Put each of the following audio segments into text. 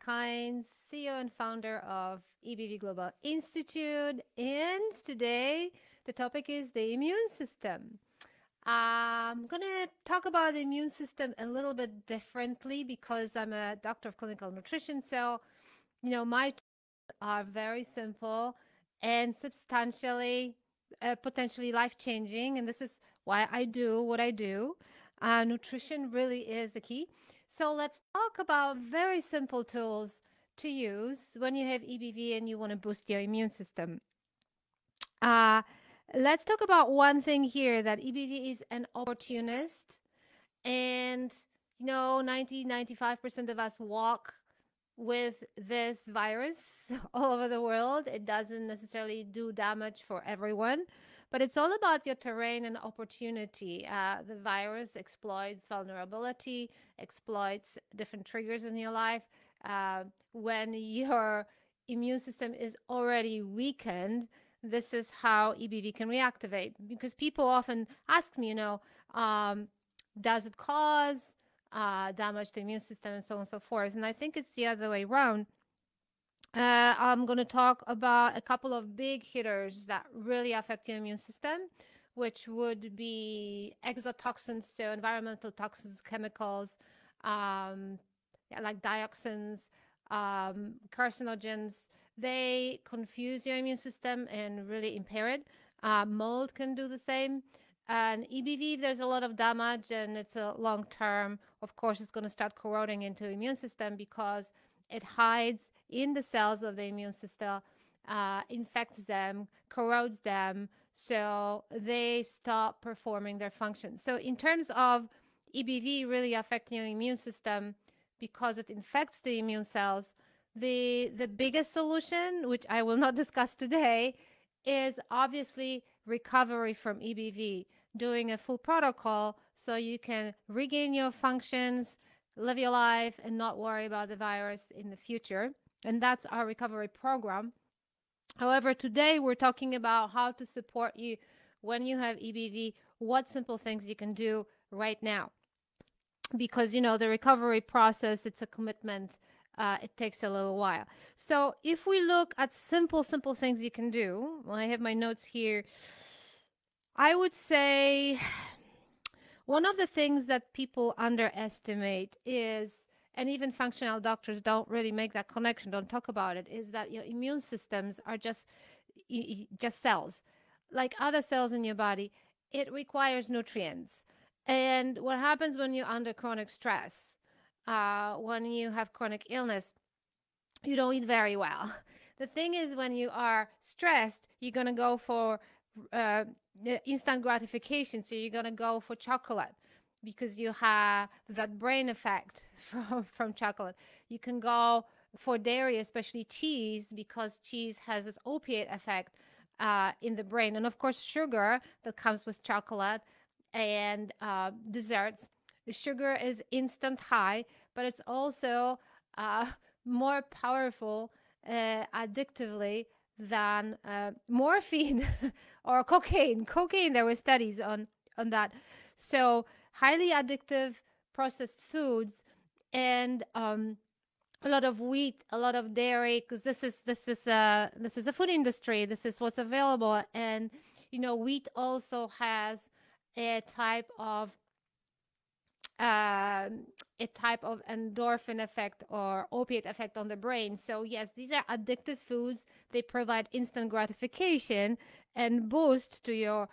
Kynes, CEO and founder of EBV Global Institute. And today the topic is the immune system. I'm going to talk about the immune system a little bit differently because I'm a doctor of clinical nutrition. So, my tools are very simple and substantially, potentially life changing. And this is why I do what I do. Nutrition really is the key. So let's talk about very simple tools to use when you have EBV and you want to boost your immune system. Uh, let's talk about one thing here, that EBV is an opportunist. And, 95% of us walk with this virus all over the world. It doesn't necessarily do damage for everyone, but it's all about your terrain and opportunity. The virus exploits vulnerability, exploits different triggers in your life. When your immune system is already weakened, this is how EBV can reactivate. Because people often ask me, does it cause damage to the immune system and so on and so forth? And I think it's the other way around. I'm going to talk about a couple of big hitters that really affect your immune system, which would be exotoxins, so environmental toxins, chemicals, like dioxins, carcinogens. They confuse your immune system and really impair it. Mold can do the same. And EBV, there's a lot of damage and it's a long term. Of course, it's going to start corroding into the immune system because it hides in the cells of the immune system, infects them, corrodes them, so they stop performing their function. So in terms of EBV really affecting your immune system because it infects the immune cells, the biggest solution, which I will not discuss today, is obviously recovery from EBV, doing a full protocol so you can regain your functions, live your life, and not worry about the virus in the future. And that's our recovery program. However, today we're talking about how to support you when you have EBV, what simple things you can do right now. Because, the recovery process, it's a commitment. It takes a little while. So if we look at simple things you can do, well, I have my notes here. I would say one of the things that people underestimate is, and even functional doctors don't really make that connection, don't talk about it, is that your immune systems are just cells. Like other cells in your body, it requires nutrients. And what happens when you're under chronic stress, when you have chronic illness, you don't eat very well. The thing is, when you are stressed, you're going to go for instant gratification. So you're going to go for chocolate because you have that brain effect from chocolate. You can go for dairy, especially cheese, because cheese has this opiate effect in the brain. And of course, sugar that comes with chocolate and desserts. The sugar is instant high, but it's also more powerful addictively than morphine or cocaine. There were studies on that. So highly addictive processed foods and a lot of wheat, a lot of dairy, because this is a food industry. This is what's available, and wheat also has a type of endorphin effect or opiate effect on the brain. So yes, these are addictive foods. They provide instant gratification and boost to your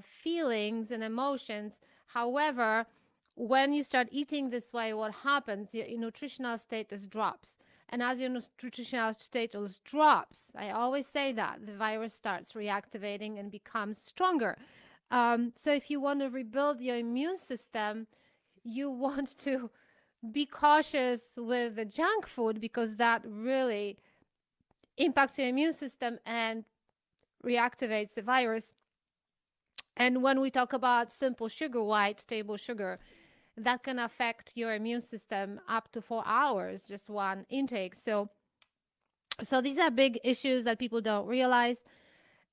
feelings and emotions. However, when you start eating this way, what happens? Your nutritional status drops. And as your nutritional status drops, I always say that, the virus starts reactivating and becomes stronger. So if you want to rebuild your immune system, you want to be cautious with the junk food because that really impacts your immune system and reactivates the virus. And when we talk about simple sugar, white table sugar, that can affect your immune system up to 4 hours, just one intake. So these are big issues that people don't realize.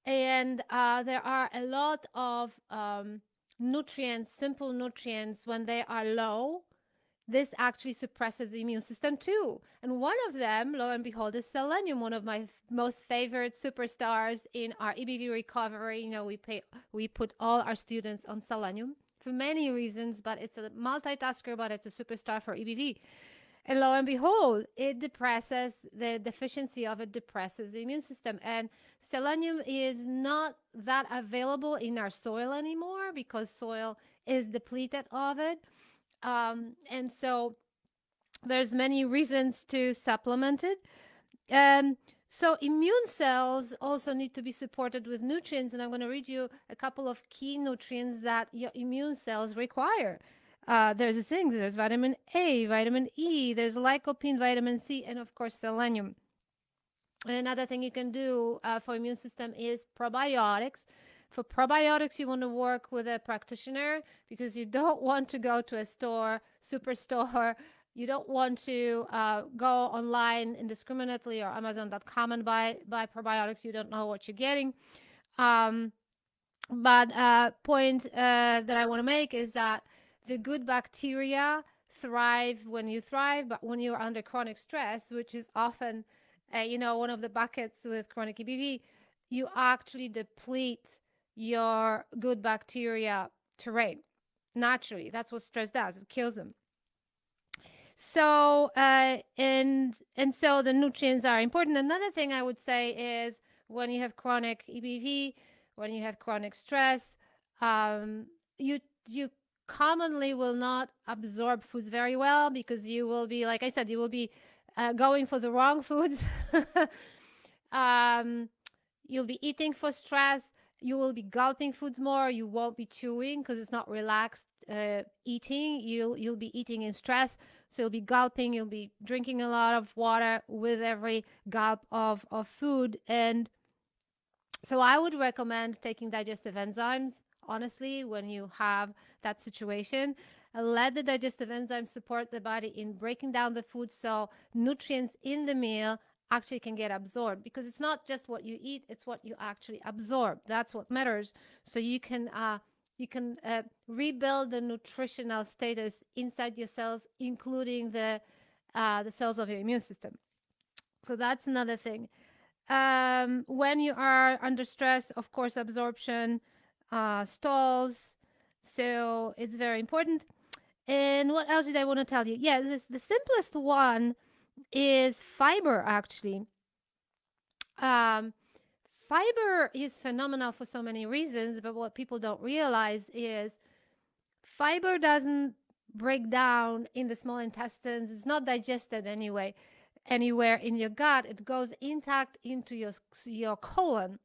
And there are a lot of nutrients, simple nutrients, when they are low, this actually suppresses the immune system too. And one of them, lo and behold, is selenium, one of my most favorite superstars in our EBV recovery. You know, we put all our students on selenium for many reasons, but it's a multitasker, but it's a superstar for EBV. And lo and behold, it depresses the deficiency of it, depresses the immune system. And selenium is not that available in our soil anymore because soil is depleted of it. And so there's many reasons to supplement it. So immune cells also need to be supported with nutrients, and I'm going to read you a couple of key nutrients that your immune cells require. There's a thing, there's vitamin A, vitamin E, there's lycopene, vitamin C, and of course selenium. And another thing you can do for immune system is probiotics. For probiotics, you want to work with a practitioner because you don't want to go to a store, superstore. You don't want to go online indiscriminately or Amazon.com and buy probiotics. You don't know what you're getting. But point that I want to make is that the good bacteria thrive when you thrive, but when you're under chronic stress, which is often, one of the buckets with chronic EBV, you actually deplete your good bacteria terrain naturally. That's what stress does. It kills them. So, and so the nutrients are important. Another thing I would say is when you have chronic EBV, when you have chronic stress, you commonly will not absorb foods very well because you will be, like I said, you will be going for the wrong foods. You'll be eating for stress. You will be gulping foods more. You won't be chewing because it's not relaxed eating. You'll be eating in stress. So you'll be gulping. You'll be drinking a lot of water with every gulp of food. And so I would recommend taking digestive enzymes, honestly, when you have that situation. Let the digestive enzymes support the body in breaking down the food so nutrients in the meal actually can get absorbed, because it's not just what you eat, it's what you actually absorb. That's what matters. So you can rebuild the nutritional status inside your cells, including the cells of your immune system. So that's another thing. When you are under stress, of course, absorption stalls. So it's very important. And what else did I want to tell you? Yeah, the simplest one is fiber, actually. Fiber is phenomenal for so many reasons, but what people don't realize is fiber doesn't break down in the small intestines. It's not digested anywhere in your gut. It goes intact into your colon.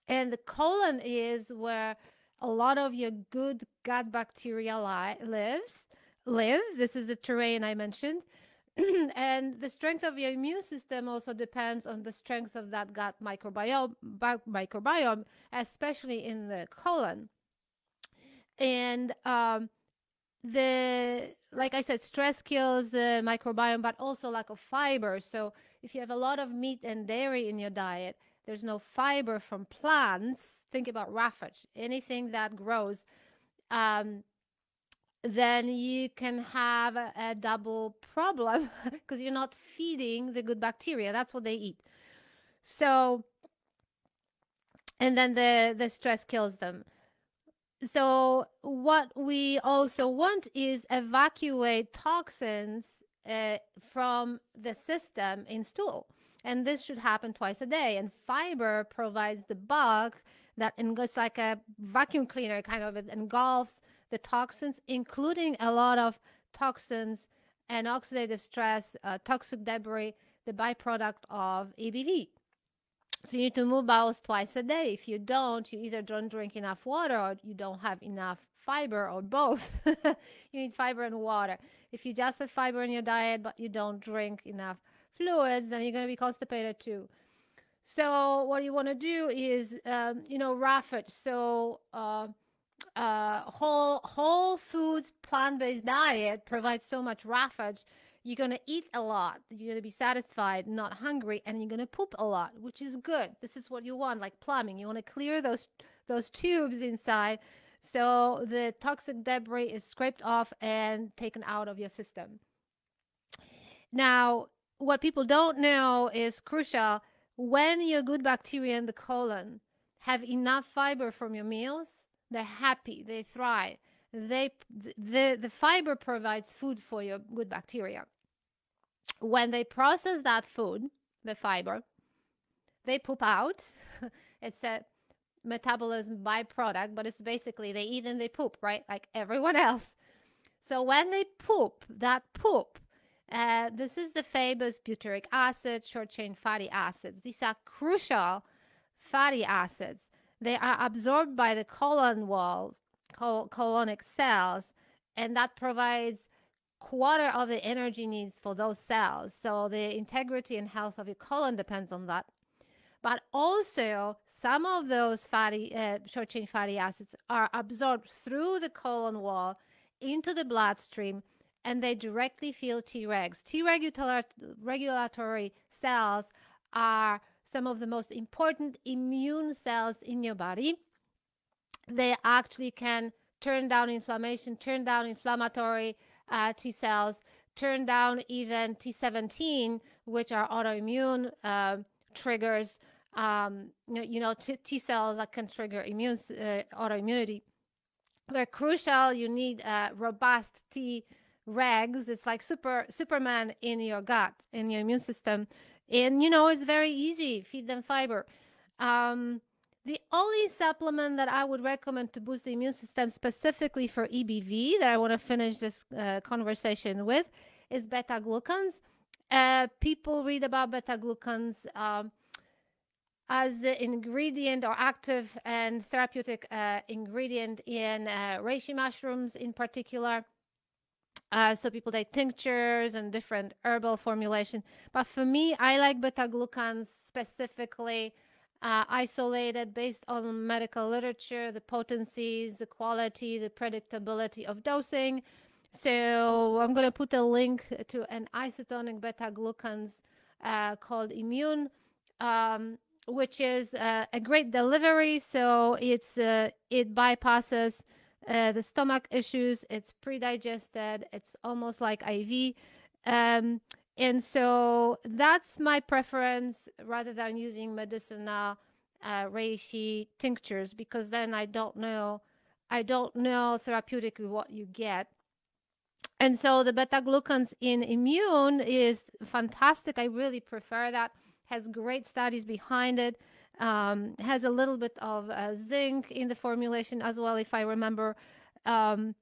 And the colon is where a lot of your good gut bacteria live. This is the terrain I mentioned. And the strength of your immune system also depends on the strength of that gut microbiome, especially in the colon. And like I said, stress kills the microbiome, but also lack of fiber. So if you have a lot of meat and dairy in your diet, there's no fiber from plants. Think about roughage, anything that grows. Then you can have a double problem because you're not feeding the good bacteria. That's what they eat. So, and then the stress kills them. So what we also want is evacuate toxins from the system in stool. And this should happen twice a day. And fiber provides the bulk that it's like a vacuum cleaner, kind of. It engulfs the toxins, including a lot of toxins and oxidative stress, toxic debris, the byproduct of EBV. So you need to move bowels twice a day. If you don't, you either don't drink enough water or you don't have enough fiber, or both. You need fiber and water. If you just have fiber in your diet but you don't drink enough fluids, then you're going to be constipated too. So what you want to do is, roughage. So whole foods, plant-based diet provides so much roughage. You're going to eat a lot. You're going to be satisfied, not hungry, and you're going to poop a lot, which is good. This is what you want, like plumbing. You want to clear those tubes inside So the toxic debris is scraped off and taken out of your system. Now, what people don't know is crucial. When your good bacteria in the colon have enough fiber from your meals, they're happy, they thrive. The fiber provides food for your good bacteria. When they process that food, the fiber, they poop out. It's a metabolism byproduct, but it's basically they eat and they poop, right? Like everyone else. So when they poop, that poop, this is the famous butyric acid, short chain fatty acids. These are crucial fatty acids. They are absorbed by the colon walls, colonic cells, and that provides quarter of the energy needs for those cells. So the integrity and health of your colon depends on that. But also, some of those short chain fatty acids are absorbed through the colon wall into the bloodstream, and they directly fuel Tregs. T regulatory cells are some of the most important immune cells in your body. They actually can turn down inflammation, turn down inflammatory T cells, turn down even T17, which are autoimmune triggers. T cells that can trigger autoimmunity. They're crucial. You need robust T regs. It's like Superman in your gut, in your immune system. And, it's very easy. Feed them fiber. The only supplement that I would recommend to boost the immune system specifically for EBV that I want to finish this conversation with is beta-glucans. People read about beta-glucans as the ingredient or active and therapeutic ingredient in reishi mushrooms in particular. So people take tinctures and different herbal formulation. But for me, I like beta-glucans specifically isolated based on medical literature, the potencies, the quality, the predictability of dosing. So I'm going to put a link to an isotonic beta-glucans called Immune, which is a great delivery. So it bypasses the stomach issues. It's pre-digested. It's almost like IV. And so that's my preference rather than using medicinal reishi tinctures, because then I don't know therapeutically what you get. And so the beta-glucans in Immune is fantastic. I really prefer that. Has great studies behind it. Has a little bit of zinc in the formulation as well, if I remember. And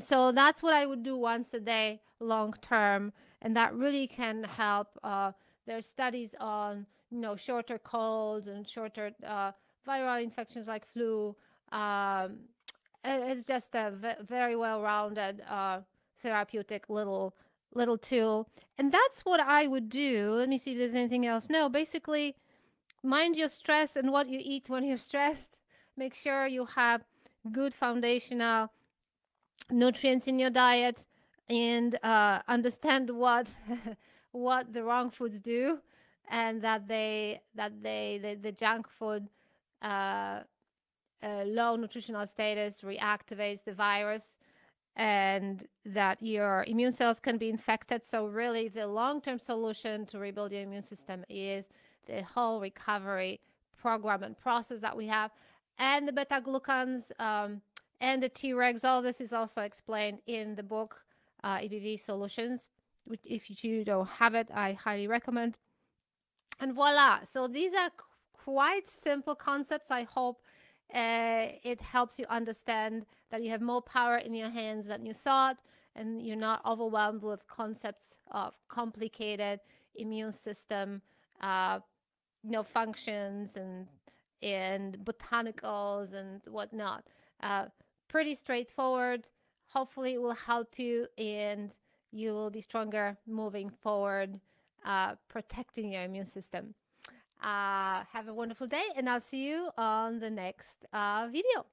so that's what I would do once a day, long term, and that really can help. There's studies on shorter colds and shorter viral infections like flu. It's just a very well-rounded therapeutic little tool, and that's what I would do. Let me see if there's anything else. No, basically, mind your stress and what you eat when you're stressed. Make sure you have good foundational nutrients in your diet, and understand what what the wrong foods do, and that the junk food low nutritional status reactivates the virus, and that your immune cells can be infected. So really the long-term solution to rebuild your immune system is the whole recovery program and process that we have. And the beta-glucans and the Tregs, all this is also explained in the book EBV Solutions. If you don't have it, I highly recommend. And voila. So these are quite simple concepts. I hope it helps you understand that you have more power in your hands than you thought, and you're not overwhelmed with concepts of complicated immune system functions and botanicals and whatnot. Pretty straightforward. Hopefully it will help you and you will be stronger moving forward, protecting your immune system. Have a wonderful day, and I'll see you on the next video.